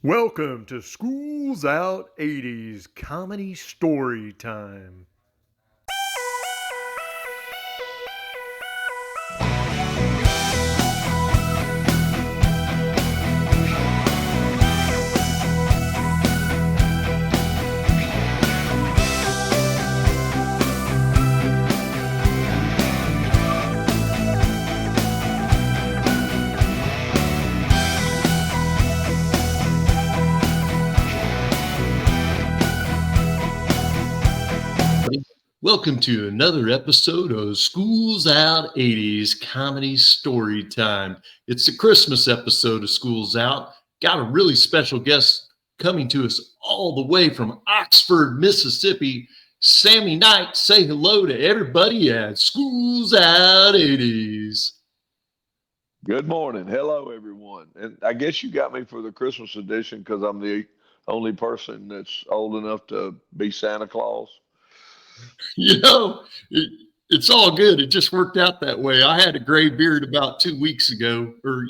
Welcome to School's Out 80s Comedy Story Time. Welcome to another episode of School's Out 80s Comedy Story Time. It's the Christmas episode of School's Out. Got a really special guest coming to us all the way from Oxford, Mississippi. Sammy Knight, say hello to everybody at School's Out 80s. Good morning. Hello, everyone. And I guess you got me for the Christmas edition because I'm the only person that's old enough to be Santa Claus. You know, it's all good. It just worked out that way. I had a gray beard about 2 weeks ago, or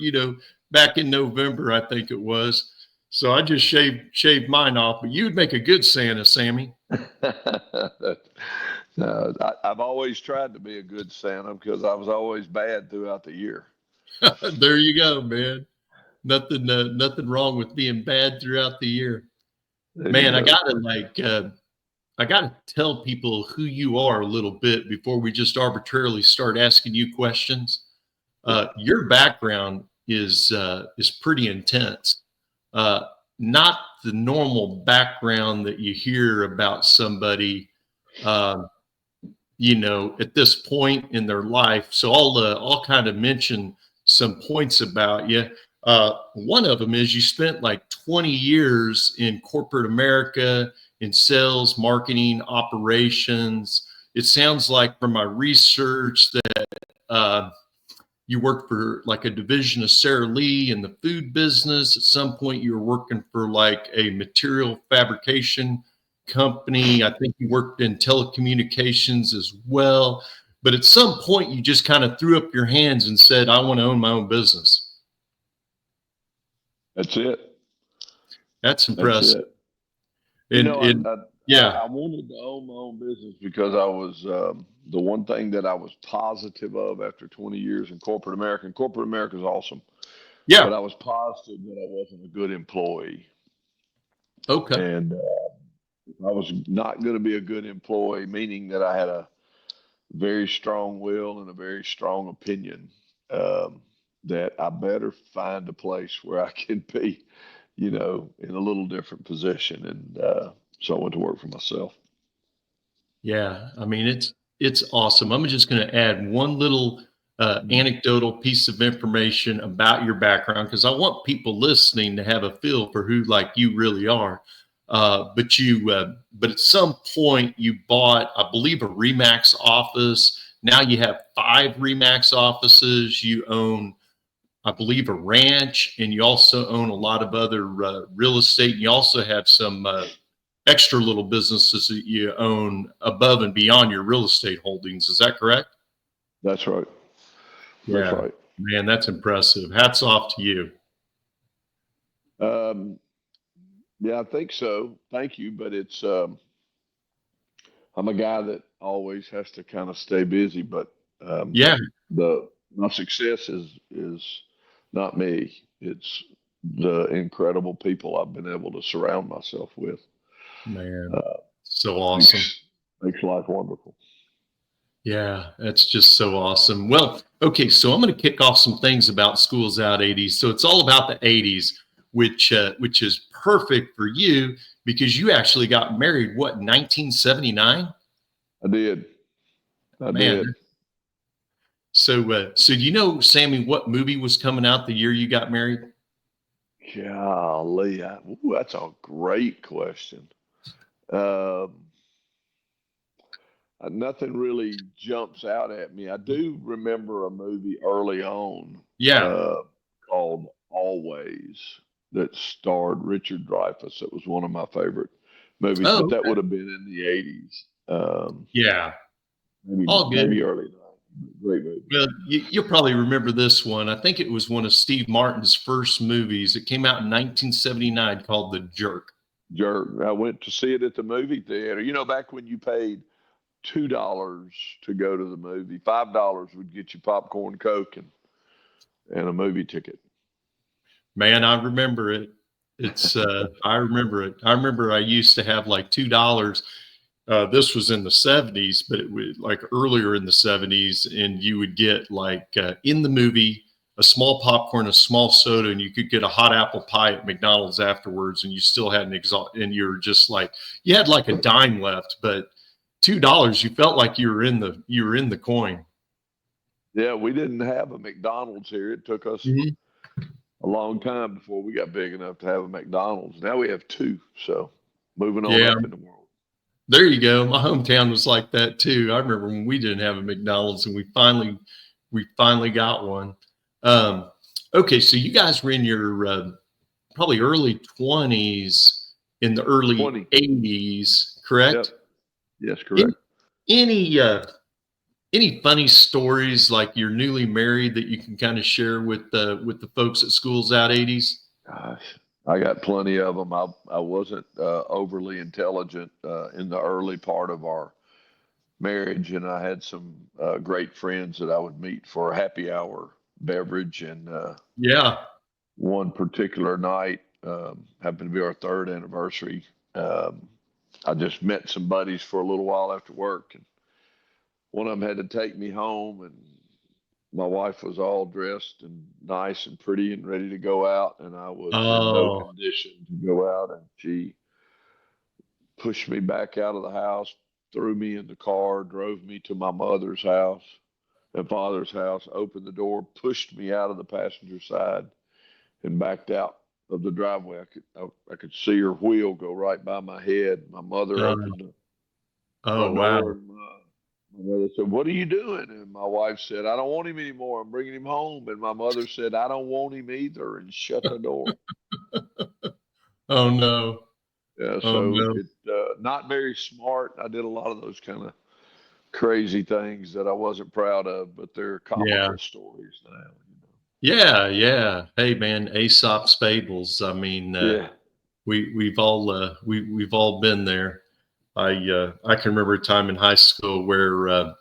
back in November, I think it was. So I just shaved mine off. But you'd make a good Santa, Sammy. No, I've always tried to be a good Santa because I was always bad throughout the year. There you go, man. Nothing wrong with being bad throughout the year. Man, I gotta tell people who you are a little bit before we just arbitrarily start asking you questions. Your background is pretty intense. Not the normal background that you hear about somebody, at this point in their life. So I'll kind of mention some points about you. One of them is you spent like 20 years in corporate America in sales, marketing, operations. It sounds like from my research that you worked for like a division of Sara Lee in the food business. At some point, you were working for like a material fabrication company. I think you worked in telecommunications as well. But at some point, you just kind of threw up your hands and said, I want to own my own business. That's it. That's impressive. I wanted to own my own business because I was the one thing that I was positive of after 20 years in corporate America. And corporate America is awesome. Yeah. But I was positive that I wasn't a good employee. Okay. And I was not going to be a good employee, meaning that I had a very strong will and a very strong opinion that I better find a place where I can be, in a little different position. And so I went to work for myself. Yeah, I mean it's awesome. I'm just going to add one little anecdotal piece of information about your background because I want people listening to have a feel for who like you really are. But at some point you bought, I believe, a Remax office. Now you have 5 Remax offices. You own, I believe, a ranch, and you also own a lot of other real estate. And you also have some extra little businesses that you own above and beyond your real estate holdings. Is that correct? That's right. Yeah. That's right. Man, that's impressive. Hats off to you. Yeah, I think so. Thank you. But it's, I'm a guy that always has to kind of stay busy, but my success is not me. It's the incredible people I've been able to surround myself with. Man, so awesome. Makes life wonderful. Yeah, that's just so awesome. Well, okay, so I'm going to kick off some things about School's Out 80s. So it's all about the 80s, which is perfect for you because you actually got married, what, 1979? I did. I did. So do you know, Sammy, what movie was coming out the year you got married? Golly, that's a great question. Nothing really jumps out at me. I do remember a movie early on, called Always, that starred Richard Dreyfuss. It was one of my favorite movies, but that would have been in the 80s. Yeah, maybe early 90s. Great movie. Well, you'll probably remember this one. I think it was one of Steve Martin's first movies. It came out in 1979 called The Jerk. Jerk. I went to see it at the movie theater. You know, back when you paid $2 to go to the movie, $5 would get you popcorn, Coke, and a movie ticket. Man, I remember it. It's I remember it. I remember I used to have like $2. This was in the 70s, but it was like earlier in the 70s, and you would get like in the movie a small popcorn, a small soda, and you could get a hot apple pie at McDonald's afterwards, and you still had an and you're just like, you had like a dime left, but $2, you felt like you were in the coin. Yeah, we didn't have a McDonald's here. It took us a long time before we got big enough to have a McDonald's. Now we have two, so moving on up in the world. There you go. My hometown was like that too. I remember when we didn't have a McDonald's, and we finally got one. Okay, so you guys were in your probably early 20s, in the early 80s, correct? Yep. Yes, correct. Any funny stories, like you're newly married, that you can kind of share with the folks at Schools Out 80s? Gosh, I got plenty of them. I wasn't overly intelligent in the early part of our marriage, and I had some great friends that I would meet for a happy hour beverage. And one particular night happened to be our 3rd anniversary. I just met some buddies for a little while after work, and one of them had to take me home, and my wife was all dressed and nice and pretty and ready to go out, and I was in no condition to go out, and she pushed me back out of the house, threw me in the car, drove me to my mother's house and father's house, opened the door, pushed me out of the passenger side, and backed out of the driveway. I could see her wheel go right by my head. My mother opened the front door, and my mother said, "What are you doing?" And my wife said, "I don't want him anymore. I'm bringing him home." And my mother said, "I don't want him either," and shut the door. Oh no. Yeah, so it not very smart. I did a lot of those kind of crazy things that I wasn't proud of, but they're comical stories now. Yeah. Hey man, Aesop's fables. I mean, we've all been there. I can remember a time in high school where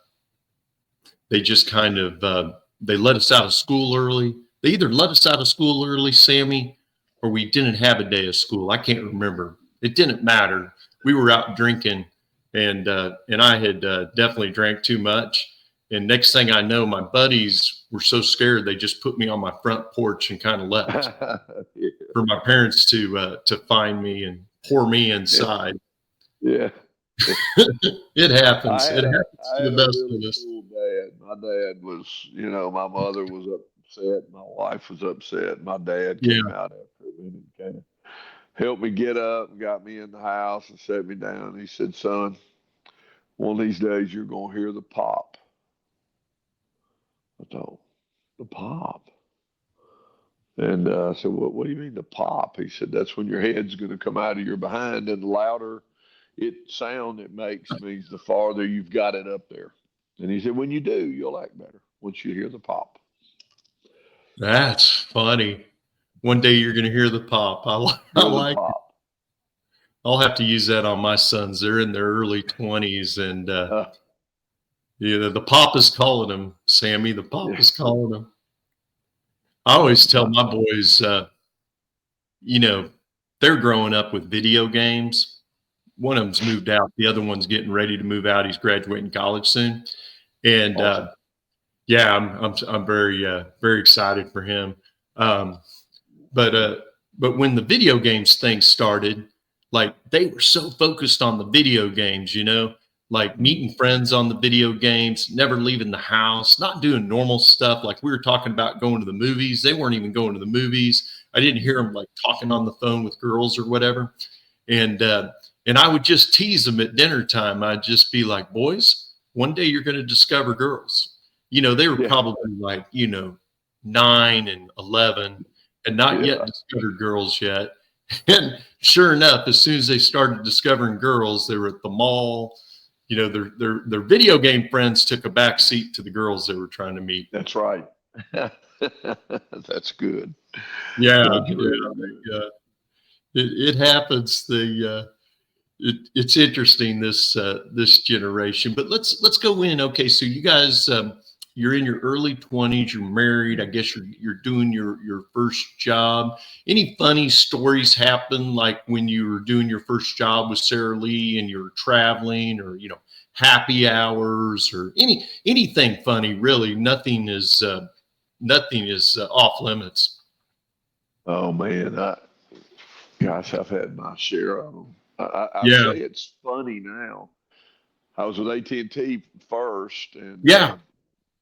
they just kind of they let us out of school early. They either let us out of school early, Sammy, or we didn't have a day of school. I can't remember. It didn't matter. We were out drinking, and I had definitely drank too much. And next thing I know, my buddies were so scared they just put me on my front porch and kind of left for my parents to find me and pour me inside. Yeah. It happens. It happens to the best of us. Cool dad. My dad was, my mother was upset. My wife was upset. My dad came out after me and kind of helped me get up and got me in the house and set me down. He said, "Son, one of these days you're going to hear the pop." I thought, "The pop?" And I said, "What do you mean the pop?" He said, "That's when your head's going to come out of your behind, and the louder sound it makes means the farther you've got it up there." And he said, "When you do, you'll act better once you hear the pop." That's funny. One day you're going to hear the pop. I like pop. it. I'll have to use that on my sons. They're in their early 20s, and the pop is calling them, Sammy. The pop is calling them. I always tell my boys, they're growing up with video games. One of them's moved out. The other one's getting ready to move out. He's graduating college soon. And awesome. I'm very, very excited for him. But when the video games thing started, like they were so focused on the video games, like meeting friends on the video games, never leaving the house, not doing normal stuff. Like we were talking about going to the movies. They weren't even going to the movies. I didn't hear them like talking on the phone with girls or whatever. And I would just tease them at dinner time. I'd just be like, "Boys, one day you're going to discover girls." They were probably like, 9 and 11 and not yet discovered girls yet. And sure enough, as soon as they started discovering girls, they were at the mall, their video game friends took a back seat to the girls they were trying to meet. That's right. That's good. Yeah, That's really good. It happens. It's interesting this generation. But let's go in. Okay, so you guys, you're in your early 20s. You're married. I guess you're doing your first job. Any funny stories happen like when you were doing your first job with Sarah Lee and you're traveling, or happy hours, or anything funny? Really, nothing is off limits. Oh man, gosh, I've had my share of them. I Yeah. say it's funny now. I was with AT&T first, and Yeah.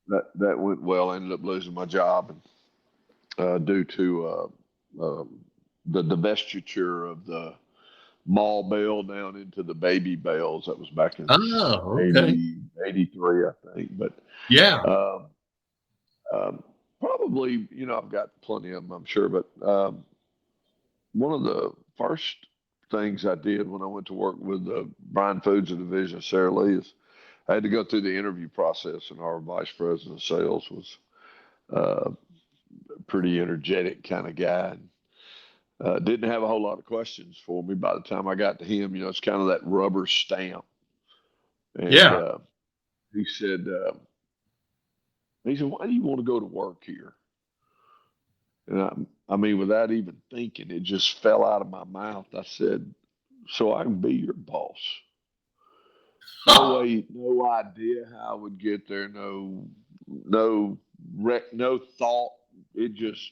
that went well. I ended up losing my job due to the divestiture of the mall bale down into the baby bales. That was back in Oh, okay. 83, I think. But Yeah. um, probably, I've got plenty of them, I'm sure. But one of the first things I did when I went to work with the Bryan Foods division of Sarah Lee is I had to go through the interview process, and our vice president of sales was a pretty energetic kind of guy. And, didn't have a whole lot of questions for me. By the time I got to him, it's kind of that rubber stamp. And Yeah. he said, why do you want to go to work here? And I mean, without even thinking, it just fell out of my mouth. I said, so I can be your boss. No way, no idea how I would get there. No thought. It just,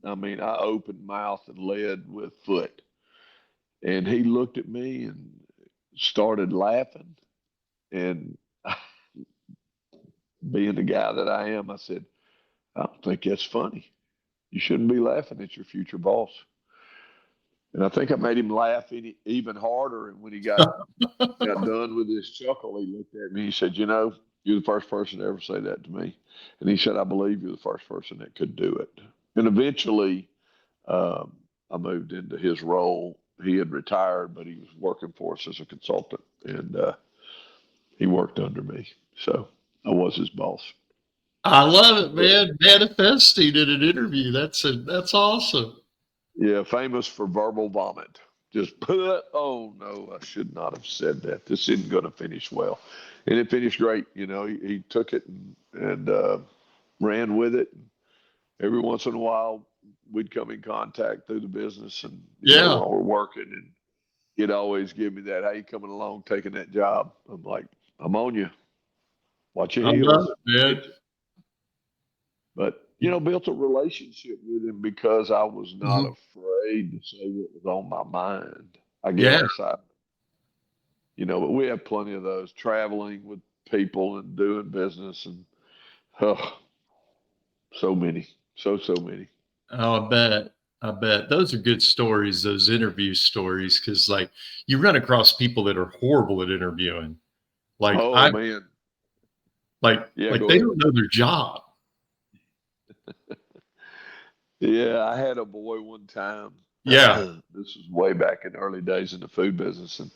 I mean, I opened mouth and led with foot. And he looked at me and started laughing. And being the guy that I am, I said, I don't think that's funny. You shouldn't be laughing at your future boss. And I think I made him laugh even harder. And when he got done with his chuckle, he looked at me. He said, you're the first person to ever say that to me. And he said, I believe you're the first person that could do it. And eventually, I moved into his role. He had retired, but he was working for us as a consultant, and he worked under me. So I was his boss. I love it, man. Manifesting in an interview. That's awesome. Yeah, famous for verbal vomit. Just, oh no, I should not have said that. This isn't going to finish well. And it finished great. He took it and ran with it. Every once in a while, we'd come in contact through the business, and while we're working, and he'd always give me that, "How you coming along, taking that job?" I'm like, "I'm on you. Watch your I love heels." it, man. But built a relationship with him because I was not afraid to say what was on my mind. I guess but we have plenty of those, traveling with people and doing business, and so many, so many. Oh, I bet those are good stories. Those interview stories, because like you run across people that are horrible at interviewing. Like Man, like yeah, they don't know their job. Yeah, I had a boy one time. Yeah. This was way back in the early days in the food business, and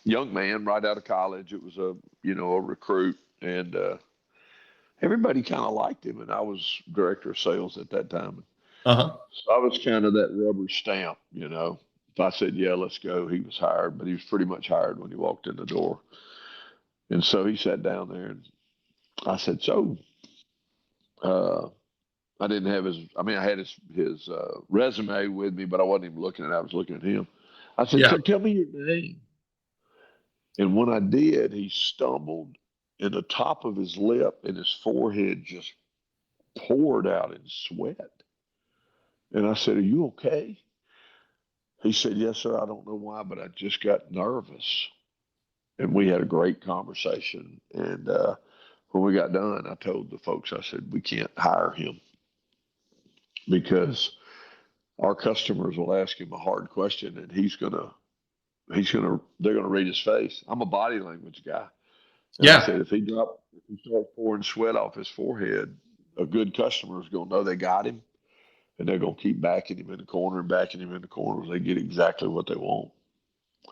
young man right out of college. It was a recruit, and everybody kind of liked him, and I was director of sales at that time. Uh-huh. So I was kind of that rubber stamp. If I said yeah, let's go, he was hired, but he was pretty much hired when he walked in the door. And so he sat down there, and I said, so. I didn't have I had his resume with me, but I wasn't even looking at it. I was looking at him. I said, so tell me your name. And when I did, he stumbled, and the top of his lip and his forehead just poured out in sweat. And I said, are you okay? He said, yes, sir. I don't know why, but I just got nervous. And we had a great conversation. And when we got done, I told the folks, I said, we can't hire him because our customers will ask him a hard question, and they're gonna read his face. I'm a body language guy. And I said, if he starts pouring sweat off his forehead, a good customer is gonna know they got him, and they're gonna keep backing him in the corner and backing him in the corner. They get exactly what they want.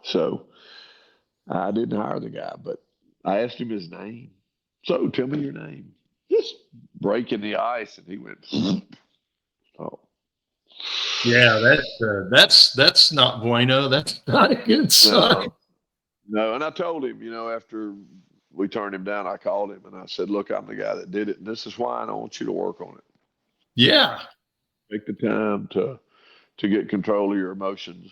So I didn't hire the guy, but I asked him his name. So tell me your name. Just breaking the ice, and he went. Oh, Yeah, that's not bueno. That's not a good sign. no, no. And I told him, after we turned him down, I called him and I said, "Look, I'm the guy that did it, and this is why, and I want you to work on it. Yeah. Take the time to get control of your emotions,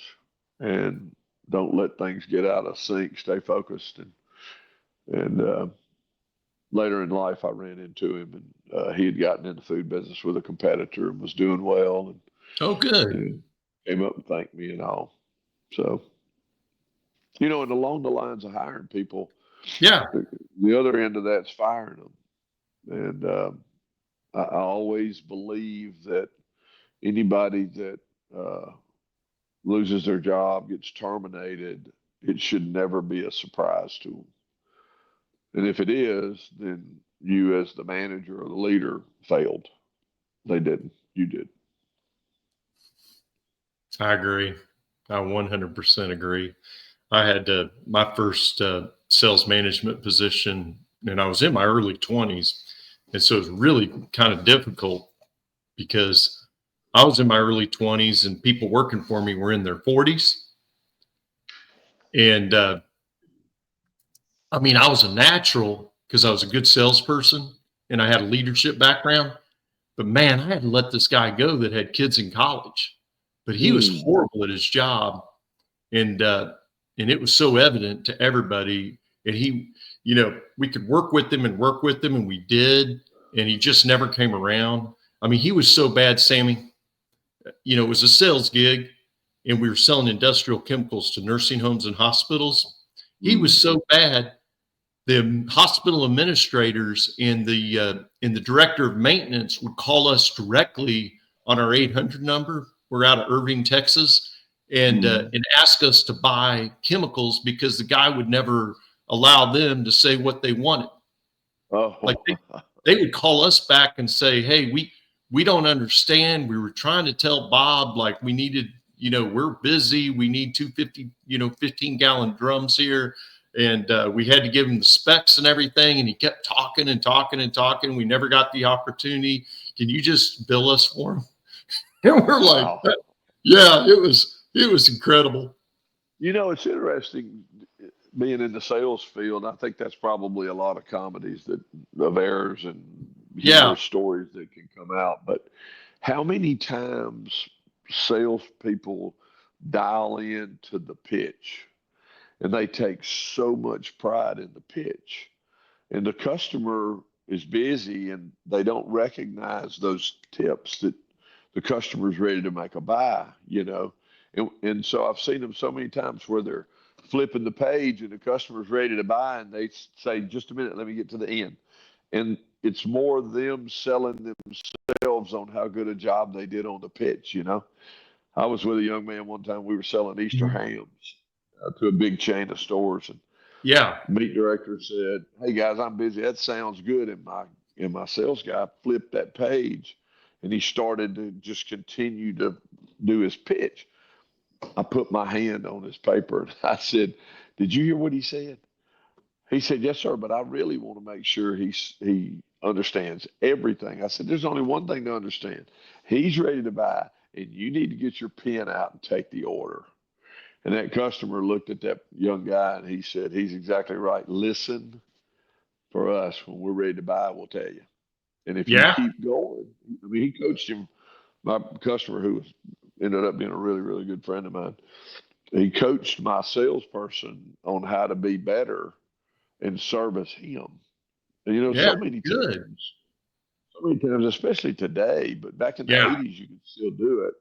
and don't let things get out of sync. Stay focused." And later in life, I ran into him, and he had gotten in the food business with a competitor and was doing well, Oh, good. and came up and thanked me and all. So, and along the lines of hiring people, Yeah. the other end of that's firing them. And I always believe that anybody that loses their job, gets terminated, it should never be a surprise to them. And if it is, then you, as the manager or the leader, failed. They didn't. You did. I agree. I 100% agree. I had my first sales management position, and I was in my early 20s. And so it was really kind of difficult because I was in my early 20s and people working for me were in their 40s. And I mean, I was a natural because I was a good salesperson and I had a leadership background. But man, I had to let this guy go that had kids in college. But he was horrible at his job. And it was so evident to everybody. And he, we could work with him, and we did. And he just never came around. I mean, he was so bad, Sammy. It was a sales gig, and we were selling industrial chemicals to nursing homes and hospitals. He was so bad, the hospital administrators and the director of maintenance would call us directly on our 800 number. We're out of Irving, Texas, and ask us to buy chemicals because the guy would never allow them to say what they wanted. Oh. Like they would call us back and say, "Hey, we don't understand. We were trying to tell Bob, like, we needed, we're busy. We need 250, 15-gallon drums here." And we had to give him the specs and everything. And he kept talking and talking and talking. We never got the opportunity. Can you just bill us for him? And we're like, yeah, it was incredible. It's interesting being in the sales field. I think that's probably a lot of comedies of errors and humorous stories that can come out. But how many times salespeople dial into the pitch and they take so much pride in the pitch, and the customer is busy and they don't recognize those tips that the customer's ready to make a buy, And so I've seen them so many times where they're flipping the page and the customer's ready to buy, and they say, "Just a minute, let me get to the end." And it's more them selling themselves on how good a job they did on the pitch, I was with a young man one time. We were selling Easter hams to a big chain of stores, and meat director said, "Hey guys, I'm busy. That sounds good." And my sales guy flipped that page, and he started to just continue to do his pitch. I put my hand on his paper and I said, "Did you hear what he said?" He said, "Yes, sir, but I really want to make sure he understands everything." I said, "There's only one thing to understand. He's ready to buy, and you need to get your pen out and take the order." And that customer looked at that young guy and he said, "He's exactly right. Listen, for us, when we're ready to buy, we'll tell you. And if you keep going," I mean, he coached him. My customer, who ended up being a really, really good friend of mine, he coached my salesperson on how to be better and service him. And so many times, especially today, but back in the 80s, you could still do it,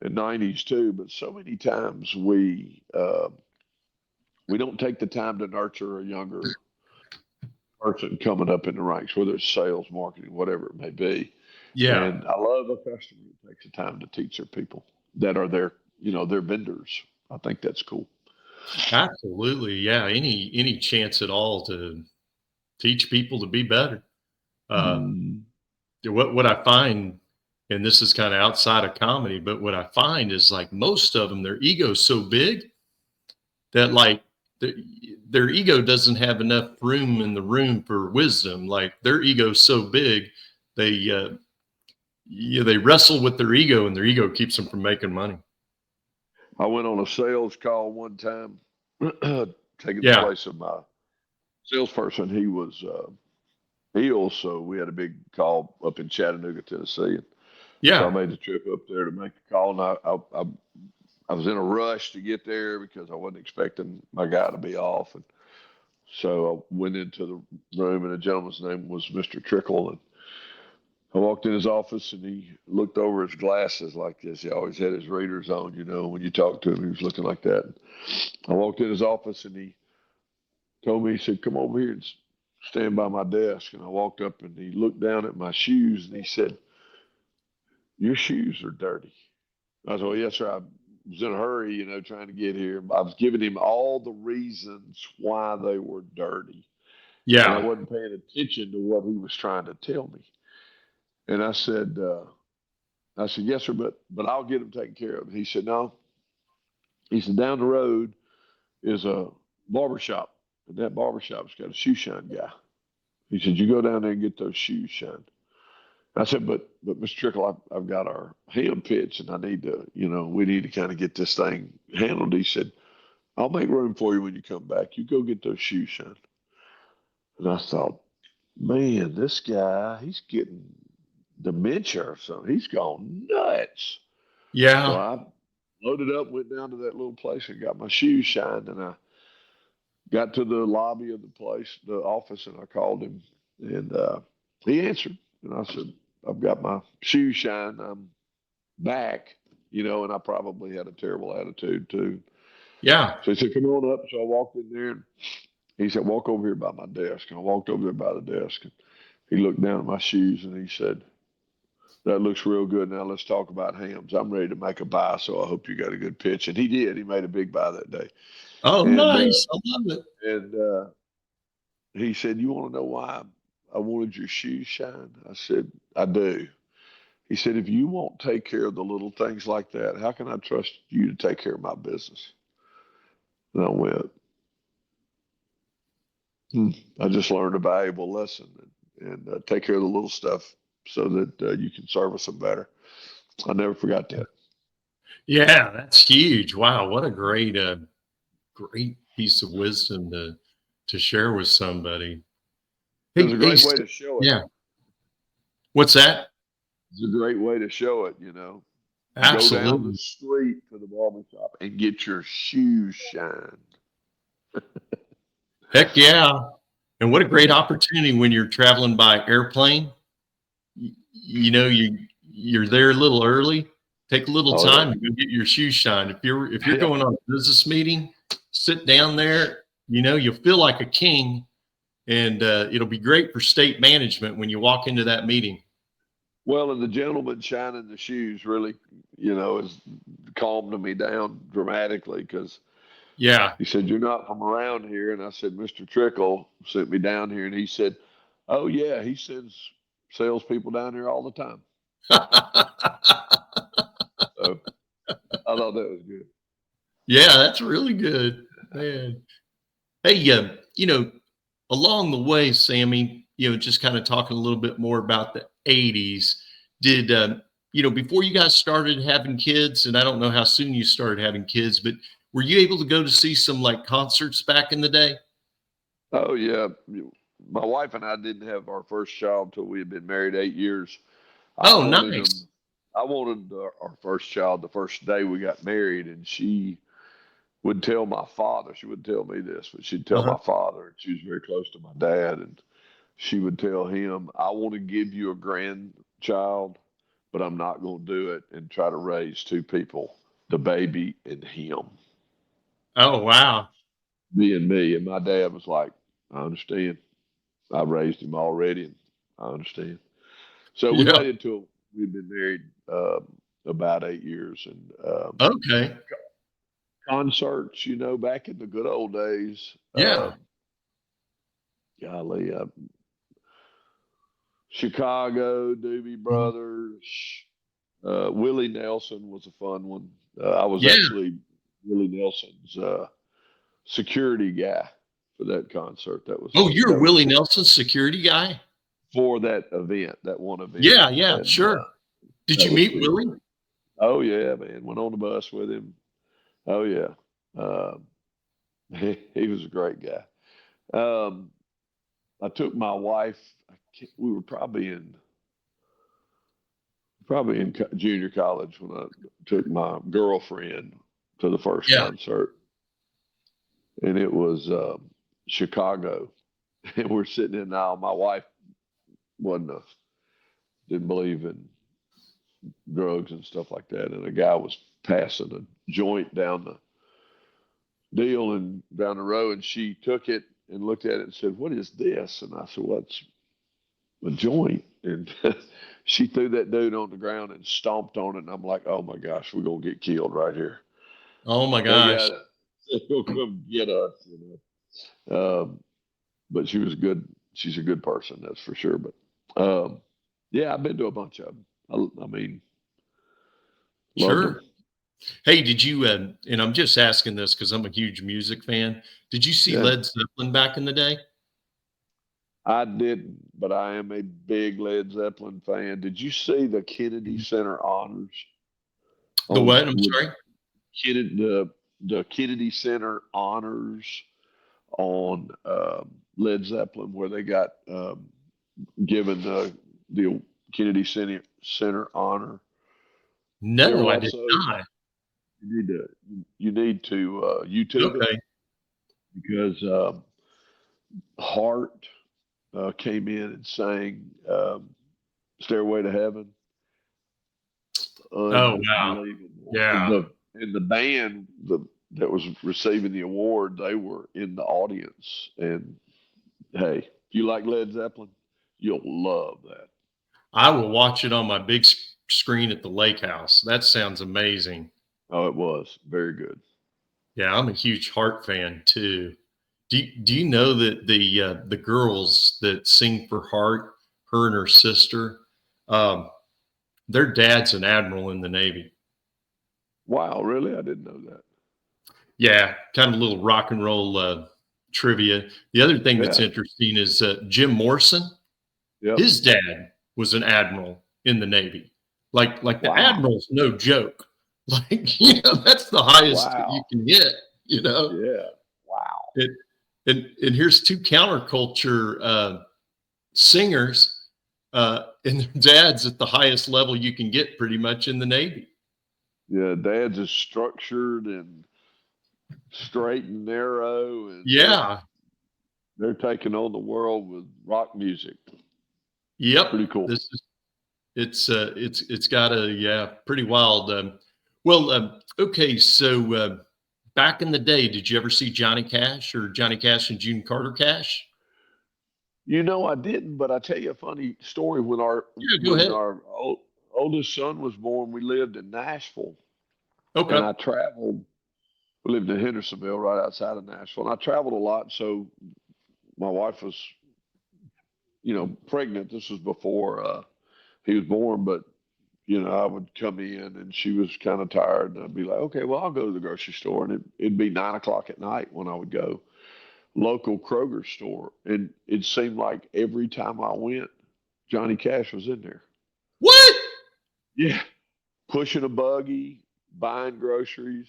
and 90s too. But so many times we don't take the time to nurture a younger person coming up in the ranks, whether it's sales, marketing, whatever it may be. Yeah. And I love a customer who takes the time to teach their people that are their vendors. I think that's cool. Absolutely. Yeah. Any chance at all to teach people to be better. What I find, and this is kind of outside of comedy, but what I find is, like, most of them, their ego's so big that, like, their ego doesn't have enough room in the room for wisdom. Like their ego's so big, they they wrestle with their ego, and their ego keeps them from making money. I went on a sales call one time, taking the Yeah. place of my salesperson. He was ill, so we had a big call up in Chattanooga, Tennessee. And so I Yeah. made the trip up there to make the call, and I was in a rush to get there because I wasn't expecting my guy to be off. And so I went into the room, and the gentleman's name was Mr. Trickle. And I walked in his office, and he looked over his glasses like this. He always had his readers on, you know. When you talked to him, he was looking like that. And I walked in his office, and he told me, he said, "Come over here and stand by my desk." And I walked up, and he looked down at my shoes, and he said, "Your shoes are dirty." I said, "Well, yes, sir. I was in a hurry, you know, trying to get here." I was giving him all the reasons why they were dirty, and I Yeah. wasn't paying attention to what he was trying to tell me. And I said, "Yes, sir, but I'll get them taken care of." And he said, "No." He said, "Down the road is a barber shop, and that barber shop's got a shoe shine guy." He said, "You go down there and get those shoes shined." I said, but Mr. Trickle, I've got our ham pitch, and I need to, you know, we need to kind of get this thing handled." He said, "I'll make room for you when you come back. You go get those shoes shined." And I thought, man, this guy, he's getting dementia or something. He's gone nuts. So Yeah. I loaded up, went down to that little place and got my shoes shined. And I got to the lobby of the place, the office, and I called him. And he answered. And I said, "I've got my shoes shined. I'm back," you know, and I probably had a terrible attitude too. Yeah. So he said, "Come on up." So I walked in there, and he said, "Walk over here by my desk." And I walked over there by the desk, and he looked down at my shoes, and he said, "That looks real good. Now let's talk about hams. I'm ready to make a buy, so I hope you got a good pitch." And he did. He made a big buy that day. Oh, And nice. I love it. and he said, "You want to know why I wanted your shoes shined?" I said, "I do." He said, "If you won't take care of the little things like that, how can I trust you to take care of my business?" And I went, I just learned a valuable lesson, and take care of the little stuff so that you can service them better. I never forgot that. Yeah, that's huge. Wow, what a great piece of wisdom to share with somebody. It was a Hey, great way to show it. yeah. What's that? It's a great way to show it, you know. Go down the Absolutely. street to the barber shop and get your shoes shined. Heck yeah. And what a great opportunity when you're traveling by airplane. You know, you're there a little early. Take a little Oh time yeah. to go get your shoes shined. If you're going on a business meeting, sit down there. You know, you'll feel like a king, and it'll be great for state management when you walk into that meeting. Well, and the gentleman shining the shoes really, you know, has calmed me down dramatically because Yeah. he said, "You're not from around here." And I said, "Mr. Trickle sent me down here." And he said, "Oh, yeah, he sends salespeople down here all the time." So I thought that was good. Yeah, that's really good, man. Hey, you know, along the way, Sammy, you know, just kind of talking a little bit more about the 80s. Did, you know, before you guys started having kids, and I don't know how soon you started having kids, but were you able to go to see some like concerts back in the day? Oh, yeah. My wife and I didn't have our first child until we had been married 8 years. I Oh, wanted nice. them. I wanted our first child the first day we got married, and she would tell my father. She wouldn't tell me this, but she'd tell Uh-huh. my father. And she was very close to my dad, and she would tell him, "I want to give you a grandchild, but I'm not going to do it and try to raise two people, the baby and him, Oh, wow. me and me." And my dad was like, "I understand. I raised him already, and I understand." So we Yeah. waited till we'd been married about 8 years, and Okay. concerts, you know, back in the good old days. Yeah. Golly, Chicago, Doobie Mhm. Brothers, Willie Nelson was a fun one. I was Yeah. actually Willie Nelson's security guy for that concert. Oh, you're That was Willie cool. Nelson's security guy? For that event, that one event. Yeah, yeah, And sure. Did that you was meet pretty Willie? cool. Oh yeah, man. Went on the bus with him. Oh yeah. Um, he was a great guy. Um, I took my wife. We were probably in junior college when I took my girlfriend to the first Yeah. concert, and it was Chicago. And we're sitting in the aisle. My wife didn't believe in drugs and stuff like that, and a guy was passing a joint down the deal and down the road, and she took it and looked at it and said, "What is this?" And I said, "What's a joint?" And she threw that dude on the ground and stomped on it. And I'm like, "Oh my gosh, we're gonna get killed right here. Oh my They gosh. got they'll come get us." But she was good. She's a good person, that's for sure. But yeah, I've been to a bunch of them. I mean, loved them. Sure. Hey, did you, and I'm just asking this because I'm a huge music fan. Did you see Yeah, Led Zeppelin back in the day? I didn't, but I am a big Led Zeppelin fan. Did you see the Kennedy Center honors The on what? I'm with sorry. Kennedy, the Kennedy Center honors on Led Zeppelin, where they got given the Kennedy Center honor? They're No, I did also not. you need to YouTube it Okay. because Hart came in and sang "Stairway to Heaven." Oh, wow. Unbelievable. And Yeah. the band that was receiving the award, they were in the audience. And hey, if you like Led Zeppelin, you'll love that. I will watch it on my big screen at the lake house. That sounds amazing. Oh, it was very good. Yeah, I'm a huge Heart fan too. Do you know that the girls that sing for Heart, her and her sister, um, their dad's an admiral in the Navy. Wow, really? I didn't know that. Yeah, kind of a little rock and roll trivia. The other thing that's Yeah. interesting is Jim Morrison. Yep. His dad was an admiral in the Navy. Like the Wow. admiral's no joke. Like, that's the highest that you Wow. can get, you know. Yeah. Wow. It, and here's two counterculture singers, and their dad's at the highest level you can get pretty much in the Navy. Yeah. Dad's is structured and straight and narrow, and Yeah. they're taking on the world with rock music. Yep. Pretty cool. This is it's got a yeah pretty wild. Okay, so back in the day, did you ever see Johnny Cash or Johnny Cash and June Carter Cash? I didn't, but I tell you a funny story. Yeah, go When ahead. our oldest son was born, we lived in Nashville, and Okay. I traveled. We lived in Hendersonville, right outside of Nashville, and I traveled a lot. So my wife was, pregnant. This was before he was born, but I would come in and she was kind of tired, and I'd be like, okay, well, I'll go to the grocery store, and it'd be 9 o'clock at night when I would go. Local Kroger store, and it seemed like every time I went, Johnny Cash was in there. What? Yeah, pushing a buggy, buying groceries,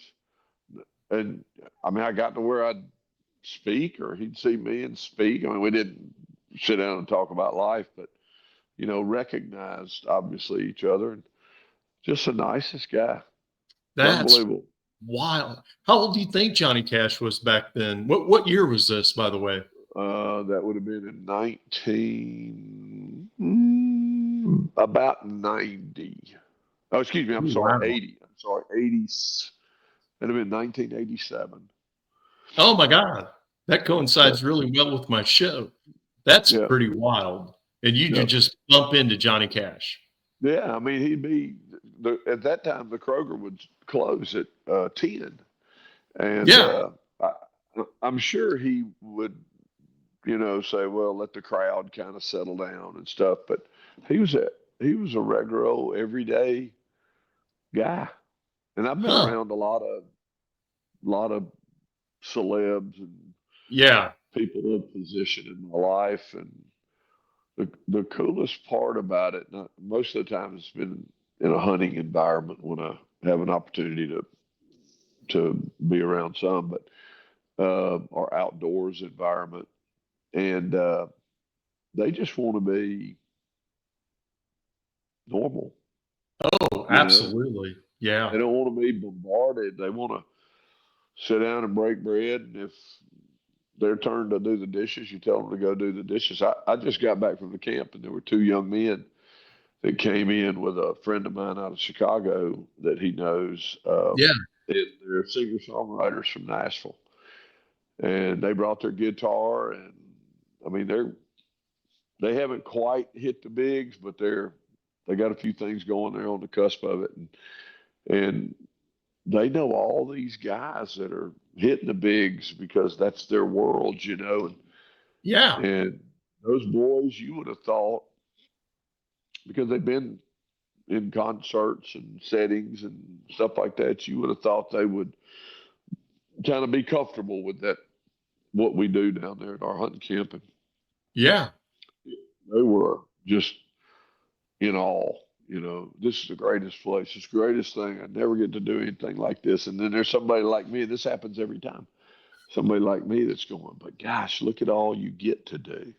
and I mean, I got to where I'd speak, or he'd see me and speak. I mean, we didn't sit down and talk about life, but recognized obviously each other, and just the nicest guy. It's That's unbelievable. wild. How old do you think Johnny Cash was back then? What year was this, by the way? That would have been in about 90. Oh, excuse me. I'm sorry, Wow. 80. I'm sorry, 80s. It'd have been 1987. Oh my God. That Yeah, coincides really well with my show. That's yeah, pretty wild. And you yeah. could just bump into Johnny Cash. Yeah, I mean, he'd be at that time. The Kroger would close at 10, and Yeah. I'm sure he would, say, "Well, let the crowd kind of settle down and stuff." But he was a regular old everyday guy, and I've been Huh. around a lot of celebs and Yeah. people of position in my life. And the coolest part about it, most of the time, it's been in a hunting environment when I have an opportunity to be around some, but or outdoors environment, and they just want to be normal. Oh, You know, absolutely. Yeah. they don't want to be bombarded. They want to sit down and break bread, and if their turn to do the dishes, you tell them to go do the dishes. I just got back from the camp, and there were two young men that came in with a friend of mine out of Chicago that he knows. Yeah. And they're singer songwriters from Nashville, and they brought their guitar, and I mean they haven't quite hit the bigs, but they got a few things going there on the cusp of it, and they know all these guys that are hitting the bigs because that's their world, Yeah. and those boys, you would have thought, because they've been in concerts and settings and stuff like that, you would have thought they would kind of be comfortable with that, what we do down there at our hunting camp. And Yeah. they were just in awe. This is the greatest place. It's the greatest thing. I never get to do anything like this. And then there's somebody like me. This happens every time. Somebody like me that's going, but gosh, look at all you get to do.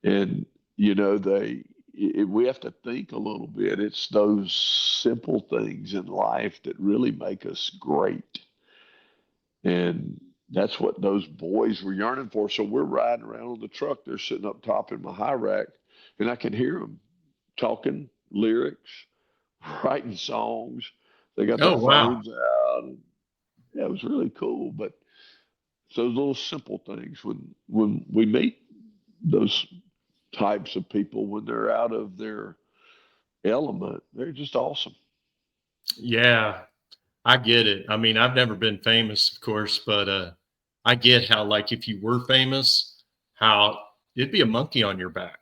And we have to think a little bit. It's those simple things in life that really make us great. And that's what those boys were yearning for. So we're riding around on the truck. They're sitting up top in my high rack, and I can hear them talking lyrics, writing songs. They got their Oh, wow. phones out. And, yeah, it was really cool. But so those little simple things, when we meet those types of people when they're out of their element, they're just awesome. Yeah. I get it. I mean, I've never been famous, of course, but I get how, like, if you were famous, how it'd be a monkey on your back.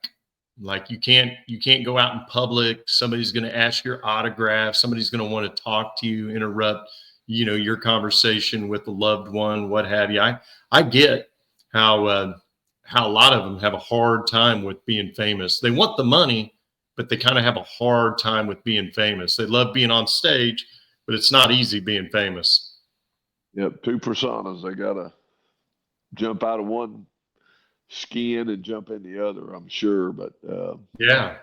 Like you can't go out in public. Somebody's going to ask your autograph. Somebody's going to want to talk to you, interrupt, your conversation with a loved one, what have you. I get how a lot of them have a hard time with being famous. They want the money, but they kind of have a hard time with being famous. They love being on stage, but it's not easy being famous. Yep, two personas. They gotta jump out of one skin and jump in the other. I'm sure, but Yeah.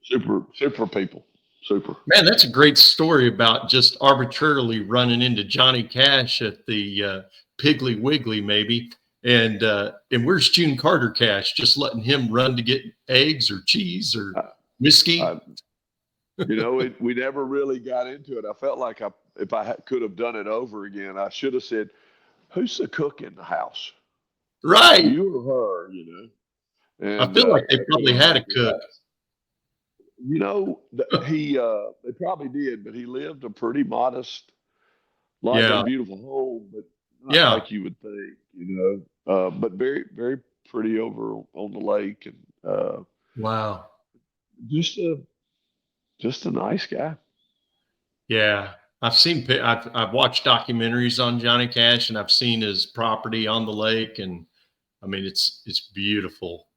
super, super people. Super. Man, that's a great story about just arbitrarily running into Johnny Cash at the Piggly Wiggly, maybe. And where's June Carter Cash? Just letting him run to get eggs or cheese or I, whiskey. I, we never really got into it. I felt like if I could have done it over again, I should have said, "Who's the cook in the house? Right. You or her?" I And feel like they I probably couldn't had a think of cook. that. They probably did, but he lived a pretty modest life in a Yeah. beautiful home, but not Yeah. like you would think. But very, very pretty over on the lake, and Wow. just a nice guy. Yeah. I've watched documentaries on Johnny Cash, and I've seen his property on the lake, and I mean it's beautiful.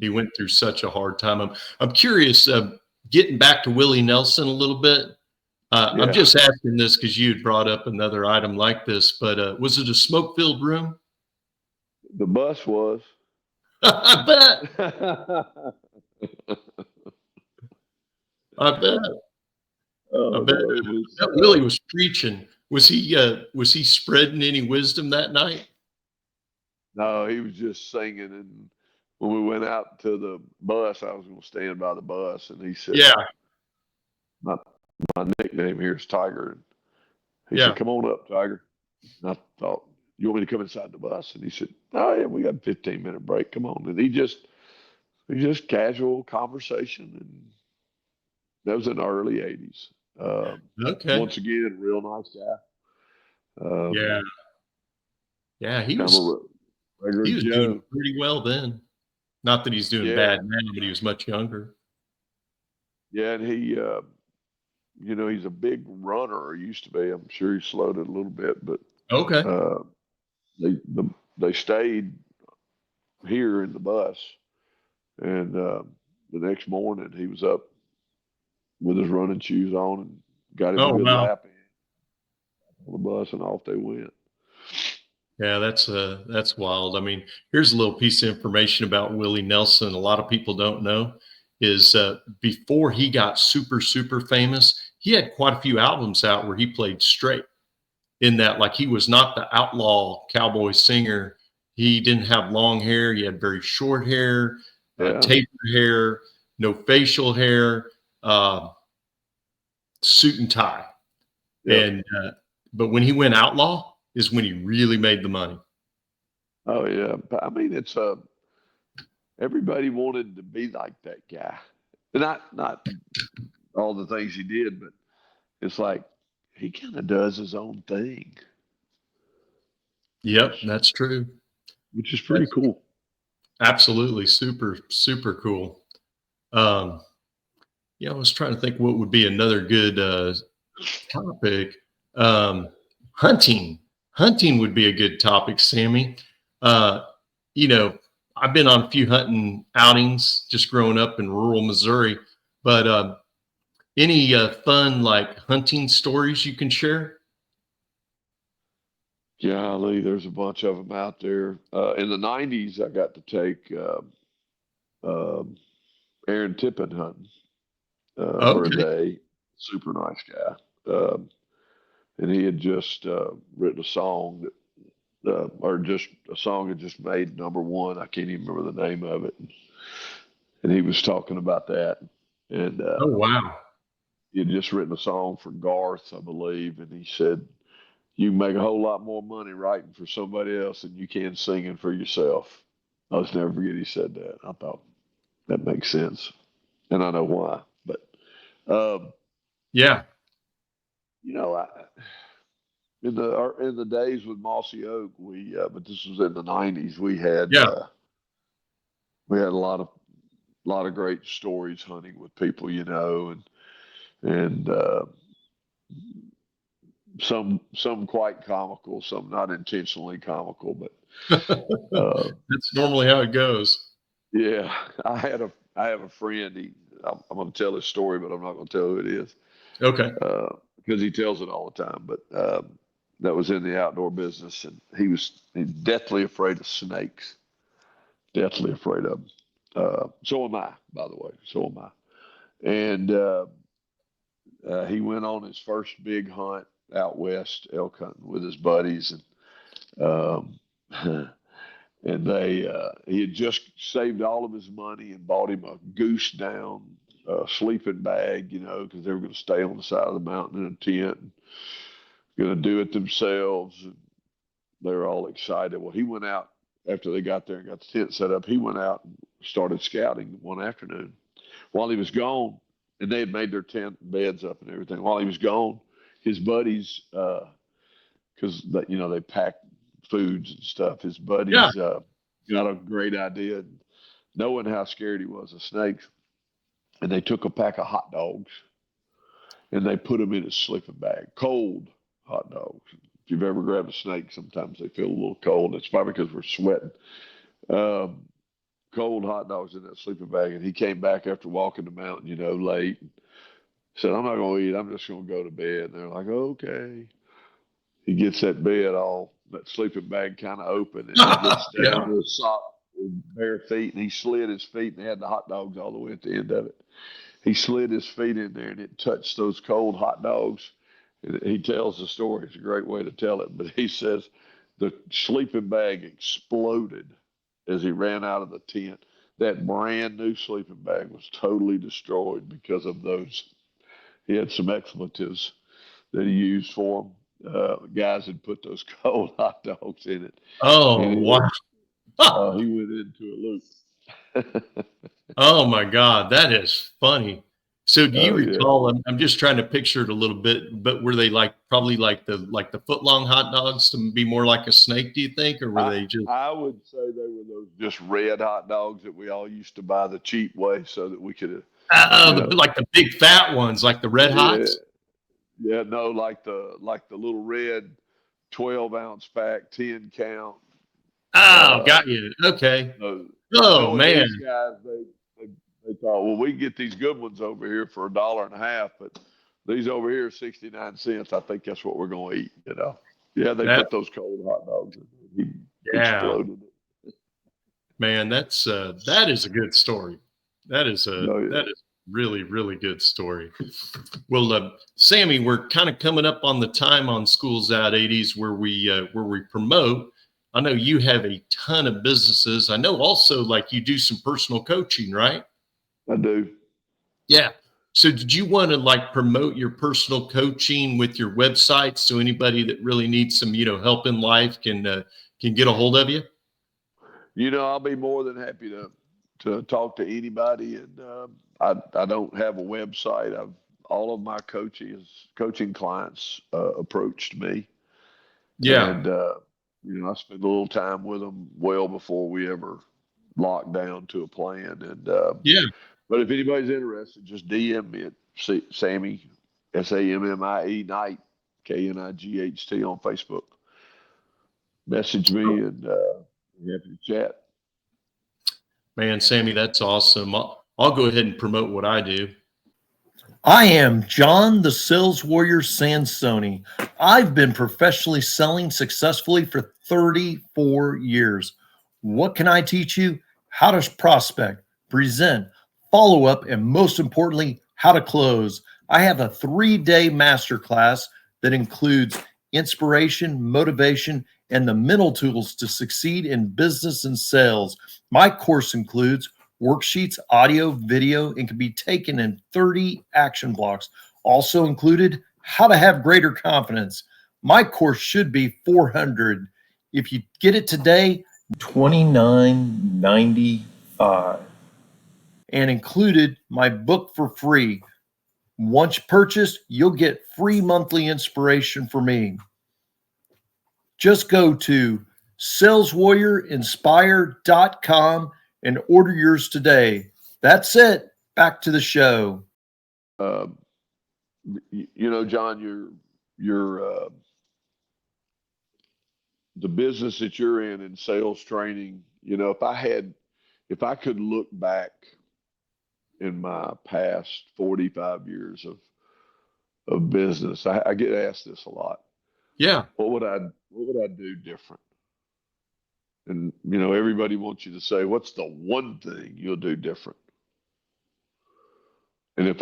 He went through such a hard time. I'm curious, getting back to Willie Nelson a little bit. I'm Yeah, just asking this because you had brought up another item like this, but was it a smoke-filled room? the bus was. I bet. I bet. I Oh bet. no, it was. That Willie was preaching. Was he spreading any wisdom that night? No, he was just singing, and when we went out to the bus, I was going to stand by the bus, and he said, Yeah. "My my nickname here is Tiger." And he said, Yeah. "Come on up, Tiger." And I thought, "You want me to come inside the bus?" And he said, "Oh yeah, we got a 15-minute break. Come on." And he just casual conversation, and that was in the early '80s. Okay. Once again, real nice guy. Yeah. Yeah. He Kind of was a regular he was doing Joe. pretty well then. Not that he's doing Yeah, bad now, but he was much younger. yeah, and he's a big runner, or used to be. I'm sure he slowed it a little bit, but Okay. uh, they stayed here in the bus, and the next morning he was up with his running shoes on and got him a Oh, good wow. lap on the bus, and off they went. Yeah, that's wild. I mean, here's a little piece of information about Willie Nelson. A lot of people don't know is before he got super famous, he had quite a few albums out where he played straight. In that, like, he was not the outlaw cowboy singer. He didn't have long hair. He had very short hair, Yeah, tapered hair, no facial hair, uh, suit and tie. yep. And but when he went outlaw is when he really made the money. Oh yeah. But I mean, it's everybody wanted to be like that guy. Not all the things he did, but it's like he kind of does his own thing, Yep, that's true. which is pretty That's cool. absolutely super cool. Um, yeah, I was trying to think what would be another good topic. Um, hunting. Hunting would be a good topic, Sammy. Uh, you know, I've been on a few hunting outings just growing up in rural Missouri, but any fun like hunting stories you can share? Golly, there's a bunch of them out there. In the '90s, I got to take um Aaron Tippin hunting for a Okay. day. Super nice guy. And he had just written a song or just a song had just made #1. I can't even remember the name of it. And he was talking about that. And Oh, wow. he had just written a song for Garth, I believe. And he said, "You can make a whole lot more money writing for somebody else than you can singing for yourself." I'll just never forget he said that. I thought that makes sense, and I know why. But um, Yeah. you know, in the days with Mossy Oak, but this was in the '90s. Yeah. We had a lot of great stories hunting with people, and some quite comical, some not intentionally comical, but uh, That's normally how it goes. yeah, I have a friend. I'm going to tell his story, but I'm not going to tell who it is Okay. because he tells it all the time. But that was in the outdoor business, and he's deathly afraid of snakes. Deathly afraid of them. So am I, by the way. So am I. And he went on his first big hunt out west, elk hunting with his buddies, and and he had just saved all of his money and bought him a goose down sleeping bag, because they were going to stay on the side of the mountain in a tent, and going to do it themselves. And they were all excited. Well, he went out after they got there and got the tent set up. He went out and started scouting one afternoon. While he was gone, and they had made their tent and beds up and everything. While he was gone, his buddies, because they packed foods and stuff. His Yeah. buddies got a great idea, knowing how scared he was of snakes, and they took a pack of hot dogs and they put them in his sleeping bag, cold hot dogs. If you've ever grabbed a snake, sometimes they feel a little cold. It's probably because we're sweating. Um, Cold hot dogs in that sleeping bag, and he came back after walking the mountain, late. And said, "I'm not going to eat. I'm just going to go to bed." And they're like, "Okay." He gets that sleeping bag kind of open, and he gets down Yeah. to his sock with bare feet, and he slid his feet, and they had the hot dogs all the way at the end of it. He slid his feet in there, and it touched those cold hot dogs. And he tells the story. It's a great way to tell it, but he says the sleeping bag exploded as he ran out of the tent. That brand new sleeping bag was totally destroyed because of those. He had some expletives that he used for them. Guys had put those cold hot dogs in it, Oh, and wow. he went into a loop. Oh my God, that is funny. So do you Oh yeah. recall, I'm just trying to picture it a little bit, but were they like probably like the foot long hot dogs to be more like a snake, do you think? Or were I they just I would say they were those just red hot dogs that we all used to buy the cheap way so that we could, oh, you know, like the big fat ones, like the red yeah, hots? yeah, no, like the little red 12-ounce pack, 10 count. Oh, got you. Okay. Oh, man. These guys, they thought, well, we can get these good ones over here for $1.50, but these over here are 69 cents. I think that's what we're going to eat, you know. Yeah, they put those cold hot dogs in there. He exploded it. Man, that is a good story. That is really, really good story. Well, Sammy, we're kind of coming up on the time on Schools Out 80s where we promote. I know you have a ton of businesses. I know also like you do some personal coaching, right? I do. Yeah. So did you want to like promote your personal coaching with your website so anybody that really needs some, help in life can get a hold of you? I'll be more than happy to talk to anybody. And I don't have a website. All of my coaching clients approached me. Yeah. And, I spend a little time with them well before we ever lock down to a plan. And yeah. But if anybody's interested, just DM me at Sammy, SAMMIE Knight, KNIGHT on Facebook. Message me and I'm happy to chat. Man, Sammy, that's awesome. I'll go ahead and promote what I do. I am John the Sales Warrior Sansoni. I've been professionally selling successfully for 34 years. What can I teach you? How to prospect, present, follow up, and most importantly, how to close. I have a 3-day masterclass that includes inspiration, motivation, and the mental tools to succeed in business and sales. My course includes worksheets, audio, video, and can be taken in 30 action blocks. Also included, how to have greater confidence. My course should be $400. If you get it today, $29.95. And included my book for free. Once purchased, you'll get free monthly inspiration from me. Just go to saleswarriorinspire.com and order yours today. That's it. Back to the show. John, you're the business that you're in sales training. If I could look back in my past 45 years of business, I get asked this a lot. Yeah. What would I do different? And everybody wants you to say, what's the one thing you'll do different? And if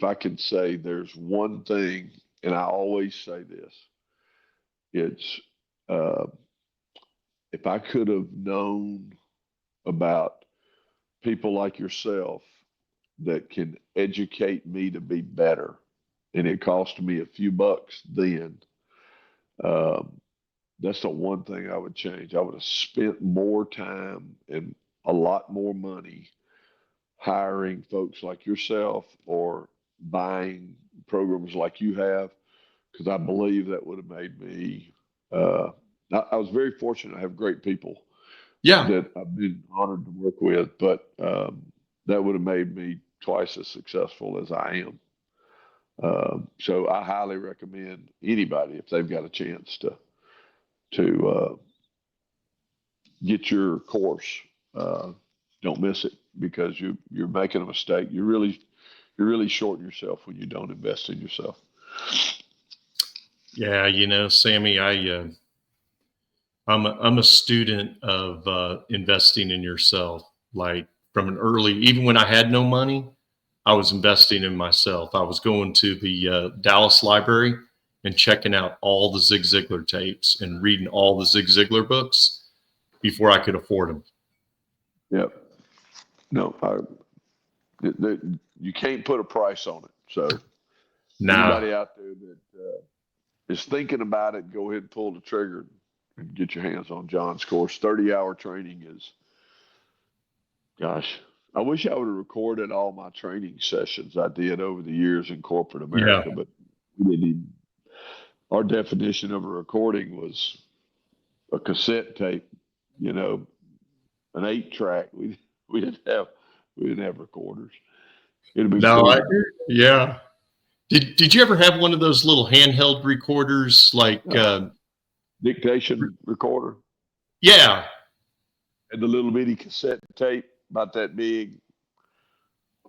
I can say there's one thing, and I always say this, it's if I could have known about people like yourself that can educate me to be better, and it cost me a few bucks then, that's the one thing I would change. I would have spent more time and a lot more money hiring folks like yourself or buying programs like you have, because I believe that would have made me. I was very fortunate to have great people. Yeah. That I've been honored to work with, but that would have made me twice as successful as I am. So I highly recommend anybody, if they've got a chance to get your course, don't miss it, because you're making a mistake. You're really shorting yourself when you don't invest in yourself. Yeah, Sammy, I'm a student of investing in yourself. Like from an early, even when I had no money, I was investing in myself. I was going to the Dallas Library and checking out all the Zig Ziglar tapes and reading all the Zig Ziglar books before I could afford them. Yep. No, you can't put a price on it. So anybody out there that is thinking about it, go ahead and pull the trigger and get your hands on John's course. 30-hour training is, gosh, I wish I would have recorded all my training sessions I did over the years in corporate America, but we didn't even, our definition of a recording was a cassette tape, an 8-track. We didn't have recorders. It'd be yeah. Did you ever have one of those little handheld recorders like dictation recorder? Yeah. And the little bitty cassette tape about that big?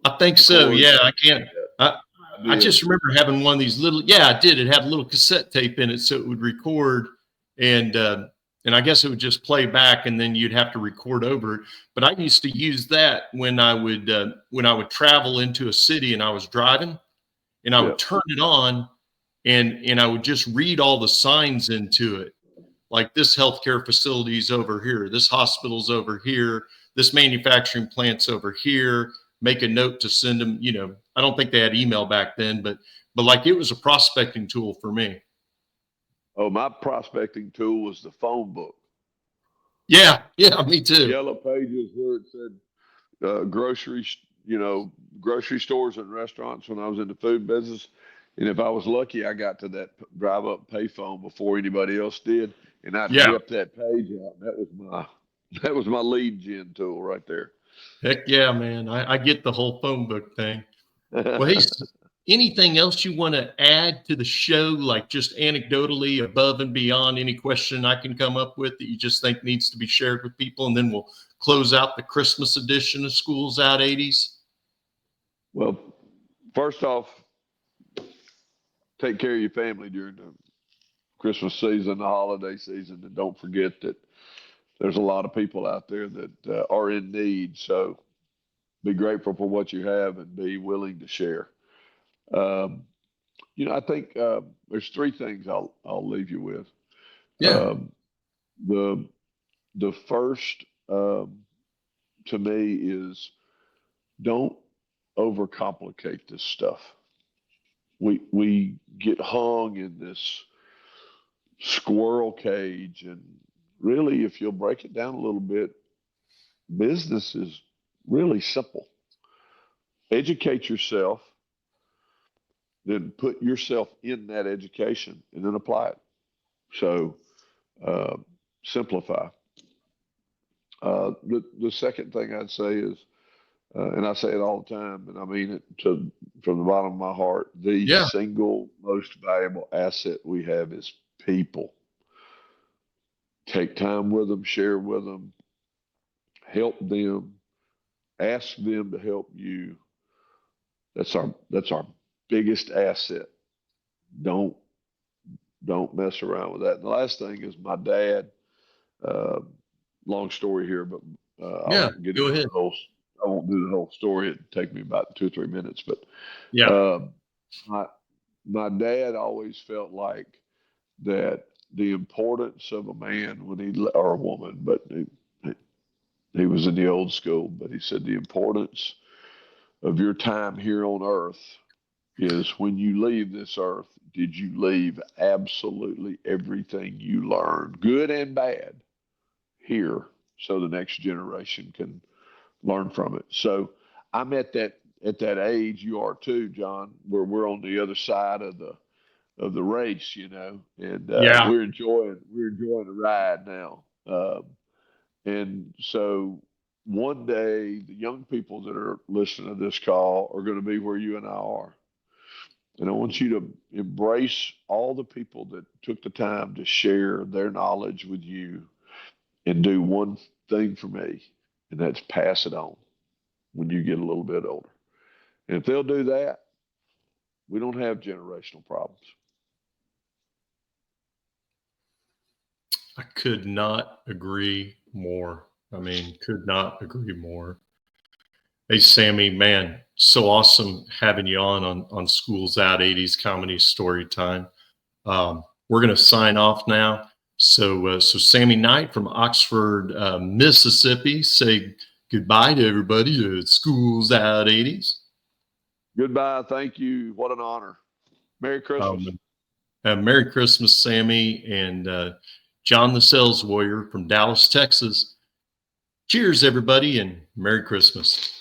I think so. Yeah, I can't. I just remember having one of these little. Yeah, I did. It had a little cassette tape in it, so it would record, and I guess it would just play back, and then you'd have to record over it. But I used to use that when I would travel into a city and I was driving, and I would turn it on, and I would just read all the signs into it, like this healthcare facility's over here, this hospital's over here, this manufacturing plant's over here. Make a note to send them, I don't think they had email back then, but like it was a prospecting tool for me. Oh, my prospecting tool was the phone book. Yeah, me too. Yellow pages where it said grocery stores and restaurants when I was in the food business. And if I was lucky, I got to that drive-up payphone before anybody else did, and I'd rip that page out. That was my lead gen tool right there. Heck yeah, man. I get the whole phone book thing. Well, hey, anything else you want to add to the show, like just anecdotally above and beyond any question I can come up with that you just think needs to be shared with people? And then we'll close out the Christmas edition of Schools Out 80s. Well, first off, take care of your family during the Christmas season, the holiday season, and don't forget that there's a lot of people out there that are in need. So be grateful for what you have and be willing to share. I think there's three things I'll leave you with. Yeah. The first to me is don't overcomplicate this stuff. We get hung in this squirrel cage, and really, if you'll break it down a little bit, business is really simple. Educate yourself, then put yourself in that education, and then apply it. So simplify. The second thing I'd say is, and I say it all the time, and I mean it from the bottom of my heart, the single most valuable asset we have is people. Take time with them, share with them, help them, ask them to help you. That's our biggest asset. Don't mess around with that. And the last thing is my dad. Long story here, but I won't get into the whole. I won't do the whole story. It'd take me about 2 or 3 minutes. But my dad always felt like that the importance of a man or a woman, but he was in the old school, but he said the importance of your time here on earth is when you leave this earth, did you leave absolutely everything you learned, good and bad, here so the next generation can learn from it. So I'm at that age, you are too, John, where we're on the other side of the race, and we're enjoying the ride now. And so one day the young people that are listening to this call are going to be where you and I are. And I want you to embrace all the people that took the time to share their knowledge with you and do one thing for me, and that's pass it on when you get a little bit older. And if they'll do that, we don't have generational problems. I could not agree more. Could not agree more. Hey, Sammy, man, so awesome having you on Schools Out 80s Comedy Story Time. We're going to sign off now. So Sammy Knight from Oxford, Mississippi, say goodbye to everybody at Schools Out 80s. Goodbye. Thank you. What an honor. Merry Christmas. Merry Christmas, Sammy, and John the Sales Warrior from Dallas, Texas. Cheers, everybody, and Merry Christmas.